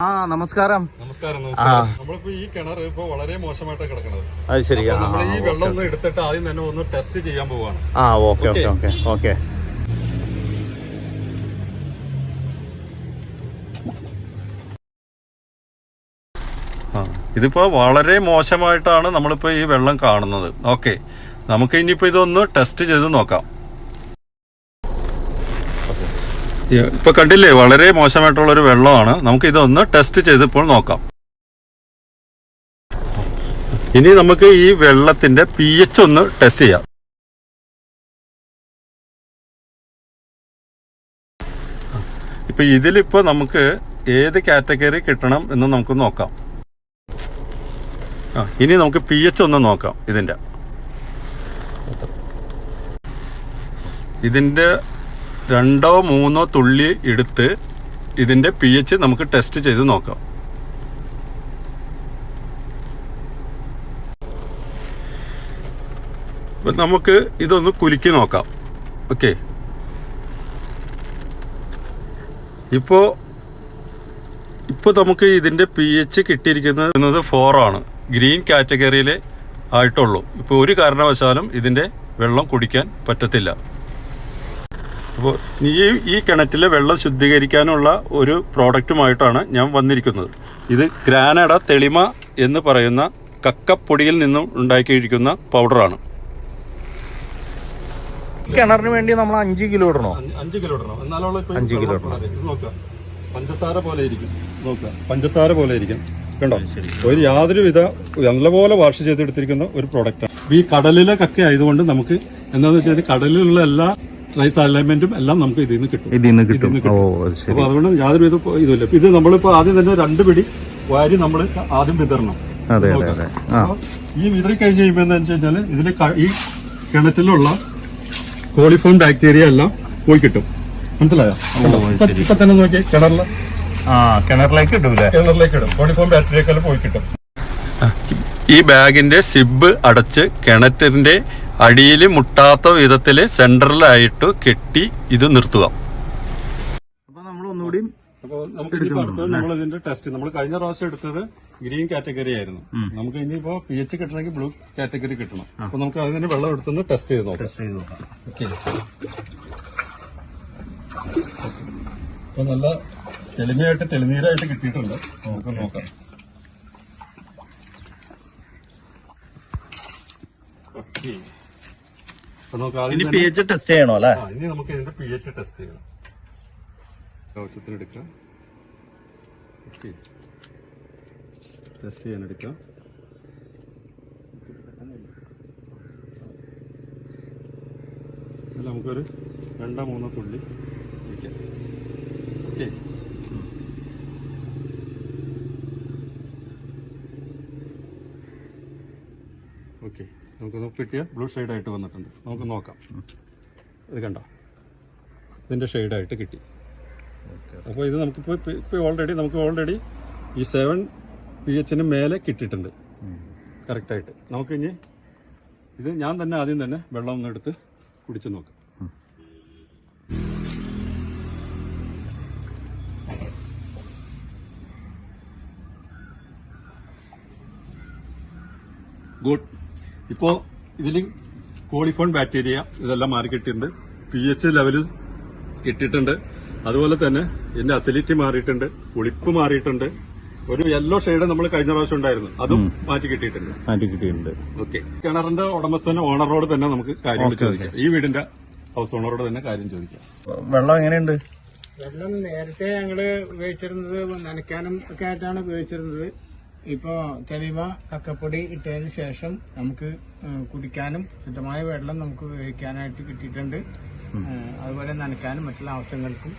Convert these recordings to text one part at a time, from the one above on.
നമസ്കാരം. നമസ്കാരം. നമ്മളിപ്പോ ഈ കിണർ ഇപ്പൊ വളരെ മോശമായിട്ട് കിടക്കുന്നത്. അത് ശരി. നമ്മൾ ഈ വെള്ളം ഒന്ന് എടുത്തിട്ട് ആദ്യം തന്നെ ഒന്ന് ടെസ്റ്റ് ചെയ്യാൻ പോവാണ്. ഓക്കെ. ഇതിപ്പോ വളരെ മോശമായിട്ടാണ് നമ്മളിപ്പോ ഈ വെള്ളം കാണുന്നത്. ഓക്കെ, നമുക്ക് ഇനിയിപ്പോ ഇതൊന്ന് ടെസ്റ്റ് ചെയ്ത് നോക്കാം. ഇപ്പൊ കണ്ടില്ലേ, വളരെ മോശമായിട്ടുള്ള ഒരു വെള്ളമാണ്. നമുക്ക് ഇതൊന്ന് ടെസ്റ്റ് ചെയ്തപ്പോൾ നോക്കാം. ഇനി നമുക്ക് ഈ വെള്ളത്തിന്റെ pH ഒന്ന് ടെസ്റ്റ് ചെയ്യാം. ഇപ്പൊ ഇതിലിപ്പോ നമുക്ക് ഏത് കാറ്റഗറി കിട്ടണം എന്ന് നമുക്ക് നോക്കാം. ഇനി നമുക്ക് pH ഒന്ന് നോക്കാം. ഇതിന്റെ 2 or 3 തുള്ളി എടുത്ത് ഇതിന്റെ pH നമുക്ക് ടെസ്റ്റ് ചെയ്ത് നോക്കാം. നമുക്ക് ഇതൊന്ന് കുലുക്കി നോക്കാം. ഓക്കെ, ഇപ്പോൾ നമുക്ക് ഇതിന്റെ pH കിട്ടിയിരിക്കുന്നത് 4 ആണ്. ഗ്രീൻ കാറ്റഗറിയിൽ ആയിട്ടുള്ളൂ. ഇപ്പോൾ ഒരു കാരണവശാലും ഇതിന്റെ വെള്ളം കുടിക്കാൻ പറ്റത്തില്ല. അപ്പോൾ ഈ കിണറ്റിലെ വെള്ളം ശുദ്ധീകരിക്കാനുള്ള ഒരു പ്രോഡക്റ്റുമായിട്ടാണ് ഞാൻ വന്നിരിക്കുന്നത്. ഇത് ഗ്രാനഡ തെളിമ എന്ന് പറയുന്ന കക്കപ്പൊടിയിൽ നിന്നും ഉണ്ടാക്കിയിരിക്കുന്ന പൗഡറാണ്. കിണറിന് വേണ്ടി നമ്മൾ 5 കിലോ ഇടണോ? 5 കിലോ ഇടണം. എന്നാലുള്ള 5 കിലോ ഇടണം. നോക്കാം, പഞ്ചസാര പോലെ ഇരിക്കും. നോക്കാം, പഞ്ചസാര പോലെ ഇരിക്കും. കണ്ടോ, ഒരു യാതൊരുവിധ നല്ലപോലെ വാഷ് ചെയ്തെടുത്തിരിക്കുന്ന ഒരു പ്രോഡക്റ്റാണ്. ഈ കടലിലെ കക്ക ആയതുകൊണ്ട് നമുക്ക് എന്താണെന്ന് വെച്ചാൽ കടലിലുള്ള എല്ലാ ട്രൈസ് അലൈൻമെന്റും എല്ലാം നമുക്ക് ഇതിൽ നിന്ന് കിട്ടും. അപ്പൊ അതുകൊണ്ട് യാതൊരുവിധ ഇതുമില്ല. ഇത് നമ്മളിപ്പോ ആദ്യം തന്നെ 2 പിടി വാരി നമ്മൾ ആദ്യം വിതരണം. ഈ വിതറി കഴിഞ്ഞ് കഴിയുമ്പോൾ എന്താ വെച്ച് കഴിഞ്ഞാൽ ഇതിൽ ഈ കിണറ്റിലുള്ള കോളിഫോം ബാക്ടീരിയ എല്ലാം പോയി കിട്ടും. മനസ്സിലായോ? ഇപ്പൊ തന്നെ നോക്കി കിണറിലേക്ക് ഇടും. കോളിഫോം ബാക്ടീരിയ എല്ലാം പോയി കിട്ടും. ഈ ബാഗിന്റെ സിബ് അടച്ച് കിണറ്റിന്റെ അടിയിൽ മുട്ടാത്ത വിധത്തില് സെന്ററിലായിട്ട് കെട്ടി ഇത് നിർത്തുക. അപ്പൊ നമ്മൾ ഒന്നുകൂടി നമ്മൾ ഇതിന്റെ ടെസ്റ്റ് നമ്മൾ കഴിഞ്ഞ പ്രാവശ്യം എടുത്തത് ഗ്രീൻ കാറ്റഗറി ആയിരുന്നു. നമുക്ക് ഇനിയിപ്പോ pH കിട്ടണമെങ്കിൽ ബ്ലൂ കാറ്റഗറി കിട്ടണം. അപ്പൊ നമുക്ക് അതിന് വെള്ളം എടുത്തൊന്ന് ടെസ്റ്റ് ചെയ്ത് നോക്കാം. അപ്പൊ നല്ല തെളിനീരായിട്ട് കിട്ടിയിട്ടുണ്ട്. നമുക്ക് നോക്കാം. pH ടെസ്റ്റ് ചെയ്യണോ അല്ലേ? ഇനി നമുക്ക് ഇതിന്റെ pH ടെസ്റ്റ് ചെയ്യണം. ആവശ്യത്തിനെടുക്കാം. ടെസ്റ്റ് ചെയ്യാനെടുക്കാം. നമുക്കൊരു 2-3 തുള്ളി ഒഴിക്കാം. ഓക്കെ, ഓക്കെ, നമുക്ക് കിട്ടിയ ബ്ലൂ ഷെയ്ഡായിട്ട് വന്നിട്ടുണ്ട്. നമുക്ക് നോക്കാം. ഇത് കണ്ടോ, ഇതിൻ്റെ ഷെയ്ഡായിട്ട് കിട്ടി. അപ്പോൾ ഇത് നമുക്കിപ്പോൾ ഓൾറെഡി ഈ 7 pH മേലെ കിട്ടിയിട്ടുണ്ട് കറക്റ്റായിട്ട്. നമുക്കിനി ഇത് ഞാൻ തന്നെ ആദ്യം തന്നെ വെള്ളം ഒന്ന് എടുത്ത് കുടിച്ച് നോക്കാം. ഗുഡ്. ഇപ്പോൾ ഇതിൽ കോളിഫോൺ ബാക്ടീരിയ ഇതെല്ലാം മാറി കിട്ടിയിട്ടുണ്ട്. pH ലെവല് കിട്ടിയിട്ടുണ്ട്. അതുപോലെ തന്നെ ഇതിന്റെ അസിഡിറ്റി മാറിയിട്ടുണ്ട്, പുളിപ്പ് മാറിയിട്ടുണ്ട്. ഒരു യെല്ലോ ഷെയ്ഡ് നമ്മൾ കഴിഞ്ഞ പ്രാവശ്യം ഉണ്ടായിരുന്നു, അതും മാറ്റി കിട്ടിയിട്ടുണ്ട്. ഓക്കെ, കിണറിന്റെ ഉടമസ്ഥന് ഓണറോട് തന്നെ നമുക്ക് കാര്യം ചോദിക്കാം. ഈ വീടിന്റെ ഹൗസ് ഓണറോട് തന്നെ കാര്യം ചോദിക്കാം. വെള്ളം എങ്ങനെയുണ്ട്? വെള്ളം നേരത്തെ ഞങ്ങള് ഉപയോഗിച്ചിരുന്നത് നനയ്ക്കാനും ഒക്കെ ആയിട്ടാണ് ഉപയോഗിച്ചിരുന്നത്. ഇപ്പോ തെളിമ കക്കപ്പൊടി ഇട്ടതിന് ശേഷം നമുക്ക് കുടിക്കാനും ശുദ്ധമായ വെള്ളം നമുക്ക് ഉപയോഗിക്കാനായിട്ട് കിട്ടിയിട്ടുണ്ട്. അതുപോലെ നനയ്ക്കാനും മറ്റുള്ള ആവശ്യങ്ങൾക്കും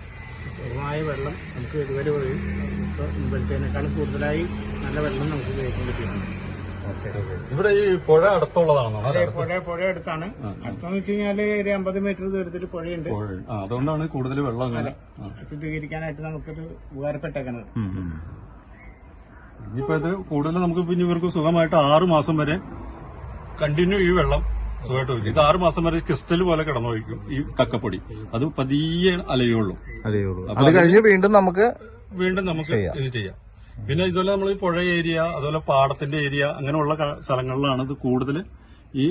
ശുദ്ധമായ വെള്ളം നമുക്ക് ഇതുവരെ മുമ്പത്തേനേക്കാളും കൂടുതലായി നല്ല വെള്ളം നമുക്ക് ഉപയോഗിക്കാൻ പറ്റിയിട്ടുണ്ട്. ഇവിടെ ഈ പുഴ അടുത്തുള്ളതാണോ? അതെ, പുഴ അടുത്താണ്. അടുത്തെന്ന് വെച്ച് കഴിഞ്ഞാല് ഒരു 50 മീറ്റർ ദൂരത്തിൽ പുഴയുണ്ട്. അതുകൊണ്ടാണ് കൂടുതൽ വെള്ളം അങ്ങനെ ശുദ്ധീകരിക്കാനായിട്ട് നമുക്കൊരു ഉപകാരപ്പെട്ടേക്കുന്നത്. ഇനിയിപ്പോ ഇത് കൂടുതൽ നമുക്ക് പിന്നെ ഇവർക്ക് സുഖമായിട്ട് 6 മാസം വരെ കണ്ടിന്യൂ ഈ വെള്ളം സുഖമായിട്ട് ഒഴിക്കും. ഇത് 6 മാസം വരെ ക്രിസ്റ്റൽ പോലെ കിടന്നൊഴിക്കും ഈ കക്കപ്പൊടി. അത് പതിയെ അലയുള്ളൂ. അത് കഴിഞ്ഞ് വീണ്ടും നമുക്ക് ഇത് ചെയ്യാം. പിന്നെ ഇതുപോലെ നമ്മൾ ഈ പുഴ ഏരിയ അതുപോലെ പാടത്തിന്റെ ഏരിയ അങ്ങനെയുള്ള സ്ഥലങ്ങളിലാണ് ഇത് കൂടുതൽ ഈ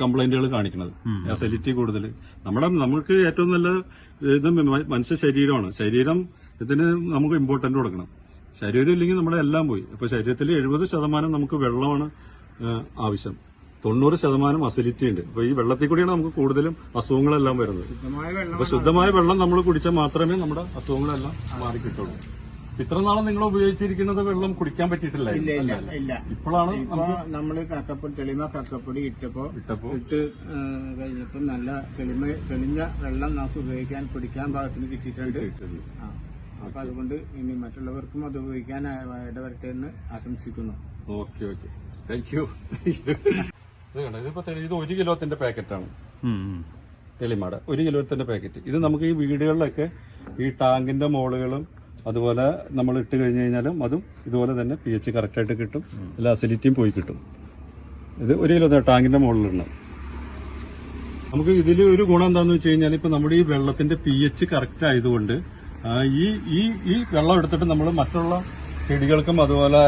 കംപ്ലൈന്റുകൾ കാണിക്കുന്നത്. അസിഡിറ്റി കൂടുതൽ. നമുക്ക് ഏറ്റവും നല്ല ഇത് മനുഷ്യ ശരീരമാണ്. ശരീരം ഇതിന് നമുക്ക് ഇമ്പോർട്ടന്റ് കൊടുക്കണം. ശരീരം ഇല്ലെങ്കിൽ നമ്മുടെ എല്ലാം പോയി. അപ്പൊ ശരീരത്തിൽ 70% നമുക്ക് വെള്ളമാണ് ആവശ്യം, 90% അസിഡിറ്റി ഉണ്ട്. അപ്പൊ ഈ വെള്ളത്തിൽ കൂടിയാണ് നമുക്ക് കൂടുതലും അസുഖങ്ങളെല്ലാം വരുന്നത്. അപ്പൊ ശുദ്ധമായ വെള്ളം നമ്മൾ കുടിച്ചാൽ മാത്രമേ നമ്മുടെ അസുഖങ്ങളെല്ലാം മാറി കിട്ടുള്ളൂ. ഇത്ര നാളെ നിങ്ങൾ ഉപയോഗിച്ചിരിക്കുന്നത് വെള്ളം കുടിക്കാൻ പറ്റിയിട്ടില്ല. ഇപ്പോഴാണ് നമ്മള് കക്കപ്പൊടി തെളിമ കക്കപ്പൊടി ഇട്ട് കഴിഞ്ഞപ്പോൾ നല്ല തെളിഞ്ഞ വെള്ളം നമുക്ക് ഉപയോഗിക്കാൻ കുടിക്കാൻ പാകത്തിന് കിട്ടിയിട്ടുണ്ട്. അപ്പൊ അതുകൊണ്ട് ഇനി മറ്റുള്ളവർക്കും അത് ഉപയോഗിക്കാൻ ഇടവരട്ടെ എന്ന് ആശംസിക്കുന്നു. Okay thank you. ഇത് കണ്ടോ, ഇതിപ്പോ ഇത് 1 കിലോത്തിന്റെ പാക്കറ്റാണ്. തെളിമാട 1 കിലോത്തിന്റെ പാക്കറ്റ്. ഇത് നമുക്ക് ഈ വീടുകളിലൊക്കെ ഈ ടാങ്കിന്റെ മോളുകളും അതുപോലെ നമ്മൾ ഇട്ട് കഴിഞ്ഞു കഴിഞ്ഞാലും അതും ഇതുപോലെ തന്നെ pH കറക്റ്റായിട്ട് കിട്ടും, എല്ലാ അസിഡിറ്റിയും പോയി കിട്ടും. ഇത് 1 കിലോ ടാങ്കിന്റെ മുകളിലുണ്ട്. നമുക്ക് ഇതിൽ ഒരു ഗുണം എന്താണെന്ന് വെച്ച് കഴിഞ്ഞാൽ ഇപ്പൊ നമ്മുടെ ഈ വെള്ളത്തിന്റെ pH കറക്റ്റ് ആയതുകൊണ്ട് ഈ വെള്ളം എടുത്തിട്ട് നമ്മൾ മറ്റുള്ള ചെടികൾക്കും അതുപോലെ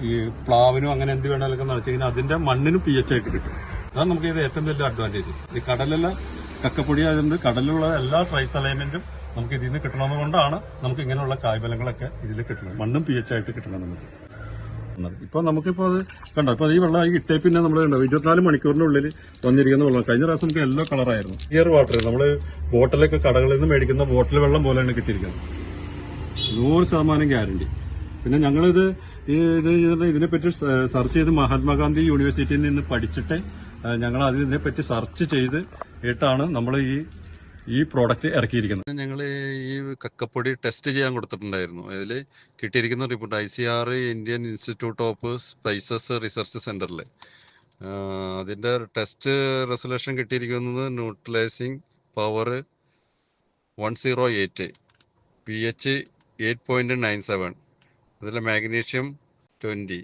ഈ പ്ലാവിനും അങ്ങനെ എന്ത് വേണമെങ്കിലൊക്കെ നനച്ചു കഴിഞ്ഞാൽ അതിന്റെ മണ്ണിനും pH ആയിട്ട് കിട്ടും. അതാണ് നമുക്ക് ഇത് ഏറ്റവും വലിയ അഡ്വാൻറ്റേജ്. ഈ കടലിലെ കക്കപ്പൊടി ആയതുകൊണ്ട് കടലിലുള്ള എല്ലാ ട്രൈസ് അലൈൻമെന്റും നമുക്ക് ഇതിൽ നിന്ന് കിട്ടണമെന്ന് കൊണ്ടാണ് നമുക്ക് ഇങ്ങനെയുള്ള കായ്ഫലങ്ങളൊക്കെ ഇതിൽ കിട്ടുന്നത്. മണ്ണും pH ആയിട്ട് കിട്ടണം നമുക്ക്. ഇപ്പൊ നമുക്കിപ്പോ അത് കണ്ടോ, ഇപ്പൊ ഈ വെള്ളം ഇട്ടേ പിന്നെ നമ്മൾ കണ്ടോ 24 മണിക്കൂറിനുള്ളിൽ വന്നിരിക്കുന്ന വെള്ളം. കഴിഞ്ഞ പ്രാവശ്യം നമുക്ക് യെല്ലോ കളറായിരുന്നു. ക്ലിയർ വാട്ടർ നമ്മൾ ബോട്ടിലൊക്കെ കടകളിൽ നിന്ന് മേടിക്കുന്ന ബോട്ടിൽ വെള്ളം പോലെയാണ് കിട്ടിയിരിക്കുന്നത്. 100% ഗ്യാരണ്ടി. പിന്നെ ഞങ്ങളിത് ഇതിനെപ്പറ്റി സെർച്ച് ചെയ്ത് മഹാത്മാഗാന്ധി യൂണിവേഴ്സിറ്റിയിൽ നിന്ന് പഠിച്ചിട്ട് ഞങ്ങൾ അതിനെപ്പറ്റി സെർച്ച് ചെയ്തിട്ടാണ് നമ്മൾ ഈ പ്രോഡക്റ്റ് ഇറക്കിയിരിക്കുന്നത്. ഞങ്ങൾ ഈ കക്കപ്പൊടി ടെസ്റ്റ് ചെയ്യാൻ കൊടുത്തിട്ടുണ്ടായിരുന്നു. അതിൽ കിട്ടിയിരിക്കുന്ന report ICR Indian institute of spices research സെന്ററിൽ അതിന്റെ ടെസ്റ്റ് റെസൊല്യൂഷൻ കിട്ടിയിരിക്കുന്നത് ന്യൂട്രലൈസിങ് പവർ 108, pH 8.97, അതിൽ മാഗ്നീഷ്യം 20,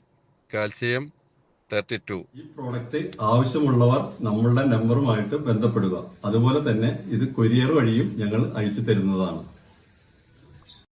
കാൽസ്യം 32. ഈ പ്രോഡക്റ്റ് ആവശ്യമുള്ളവർ നമ്മളുടെ നമ്പറുമായിട്ട് ബന്ധപ്പെടുക. അതുപോലെ തന്നെ ഇത് കൊറിയർ വഴിയും ഞങ്ങൾ അയച്ചു തരുന്നതാണ്.